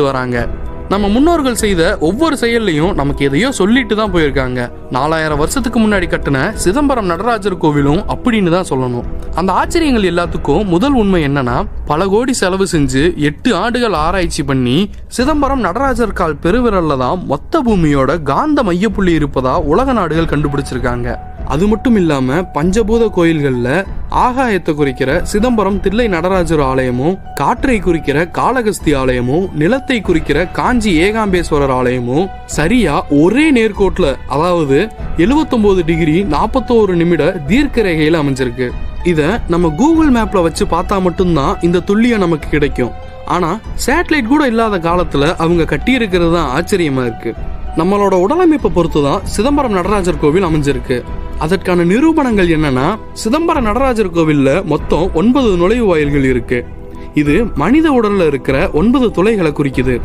வராங்க. நம்ம முன்னோர்கள் செய்த ஒவ்வொரு செயல்லையும் நமக்கு எதையோ சொல்லிட்டு தான் போயிருக்காங்க. 4000 வருஷத்துக்கு முன்னாடி கட்டின சிதம்பரம் நடராஜர் கோவிலும் அப்படின்னு தான் சொல்லணும். அந்த ஆச்சரியங்கள் எல்லாத்துக்கும் முதல் உண்மை என்னன்னா, பல கோடி செலவு செஞ்சு 8 ஆண்டுகள் ஆராய்ச்சி பண்ணி சிதம்பரம் நடராஜர் கால் பெருவிரல்ல தான் மொத்த பூமியோட காந்த மையப்புள்ளி இருப்பதா உலக நாடுகள் கண்டுபிடிச்சிருக்காங்க. அது மட்டும் இல்லாம பஞ்சபூத கோயில்கள்ல ஆகாயத்தை குறிக்கிற சிதம்பரம் தில்லை நடராஜர் ஆலயமும், காற்றை குறிக்கிற காளகஸ்தி ஆலயமும், நிலத்தை குறிக்கிற காஞ்சி ஏகாம்பேஸ்வரர் ஆலயமும் சரியா ஒரே நேர்கோட்ல, அதாவது 79 டிகிரி 41 நிமிட தீர்க்க ரேகையில அமைஞ்சிருக்கு. இத நம்ம கூகுள் மேப்ல வச்சு பார்த்தா மட்டும்தான் இந்த துல்லியம் நமக்கு கிடைக்கும். ஆனா சேட்டலைட் கூட இல்லாத காலத்துல அவங்க கட்டி இருக்கிறது தான் ஆச்சரியமா இருக்கு. நம்மளோட உடலமைப்பை பொறுத்துதான் சிதம்பரம் நடராஜர் கோவில் அமைஞ்சிருக்கு. அதற்கான நிரூபணங்கள் என்னன்னா, சிதம்பரம் நடராஜர் கோவில்ல மொத்தம் 9 நுழைவு வாயில்கள் இருக்கு. இது மனித உடல்ல இருக்கிற 9 துளைகளை குறிக்குது.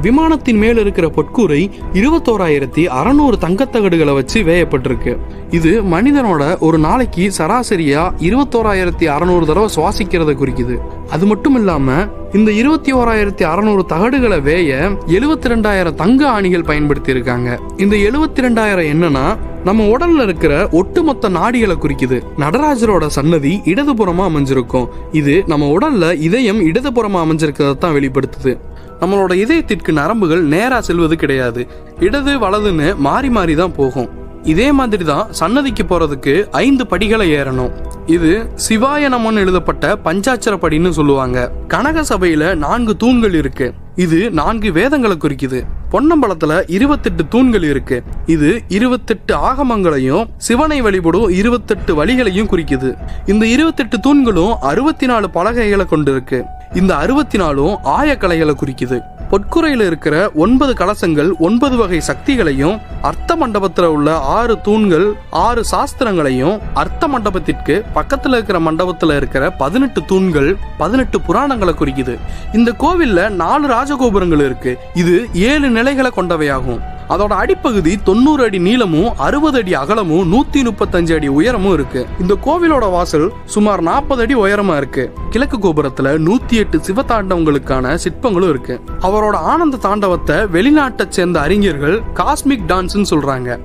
விமானத்தின் மேல இருக்கிற பொற்கூரை 21,600 தங்கத்தகடுகளை வச்சு வேயப்பட்டிருக்கு. இது மனிதனோட ஒரு நாளைக்கு சராசரியா 21,600 தடவை சுவாசிக்கிறத குறிக்குது. அது மட்டும் இல்லாம இந்த 21,600 தகடுகளை வேய 72,000 தங்க ஆணிகள் பயன்படுத்தி இருக்காங்க. இந்த 72,000 என்னன்னா, நம்ம உடல்ல இருக்கிற ஒட்டுமொத்த நாடிகளை குறிக்குது. நடராஜரோட சன்னதி இடதுபுறமா அமைஞ்சிருக்கும். இது நம்ம உடல்ல இதயம் இடதுபுறமா அமைஞ்சிருக்கிறத தான் வெளிப்படுத்துது. நம்மளோட இதயத்திற்கு நரம்புகள் நேரா செல்வது கிடையாது. இடது வலதுன்னு மாறி மாறி தான் போகும். இதே மாதிரி தான் சன்னதிக்கு போறதுக்கு 5 படிகளை ஏறணும். இது சிவாய நமன் எழுதப்பட்ட பஞ்சாட்சர படின்னு சொல்லுவாங்க. கனக சபையில 4 தூண்கள் இருக்கு. இது 4 வேதங்களை குறிக்குது. பொன்னம்பலத்துல 28 தூண்கள் இருக்கு. இது 28 ஆகமங்களையும் சிவனை வழிபடும் 28 வழிகளையும் குறிக்குது. இந்த 28 தூண்களும் 64 பலகைகளை கொண்டிருக்கு. இந்த 64ம் ஆயக்கலைகளை குறிக்குது. பொற்குறையில இருக்கிற 9 கலசங்கள் 9 வகை சக்திகளையும், அர்த்த மண்டபத்துல உள்ள 6 தூண்கள் 6 சாஸ்திரங்களையும், அர்த்த மண்டபத்திற்கு பக்கத்துல இருக்கிற மண்டபத்துல இருக்கிற 18 தூண்கள் 18 புராணங்களை குறிக்குது. இந்த கோவில்ல 4 ராஜகோபுரங்கள் இருக்கு. இது 7 நிலைகளை கொண்டவையாகும். அதோட அடிப்பகுதி 90 அடி நீளமும் 60 அடி அகலமும் 135 அடி உயரமும் இருக்கு. இந்த கோவிலோட வாசல் சுமார் 40 அடி உயரமா இருக்கு. கிழக்கு கோபுரத்துல 108 சிவதாண்டவங்களுக்கான சிற்பங்களும் இருக்கு. அவரோட ஆனந்த தாண்டவத்தை வெளிநாட்டை சேர்ந்த அறிஞர்கள் காஸ்மிக் டான்ஸ் சொல்றாங்க.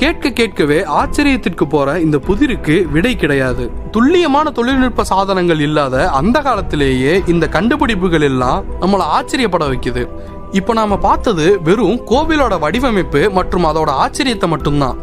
கேட்க கேட்கவே ஆச்சரியத்திற்கு போற இந்த புதிருக்கு விடை கிடையாது. துல்லியமான தொழில்நுட்ப சாதனங்கள் இல்லாத அந்த காலத்திலேயே இந்த கண்டுபிடிப்புகள் எல்லாம் நம்மளை ஆச்சரியப்பட வைக்குது. இப்ப நாம பார்த்தது வெறும் கோவிலோட வடிவமைப்பு மற்றும் அதோட ஆச்சரியத்தை மட்டும்தான்.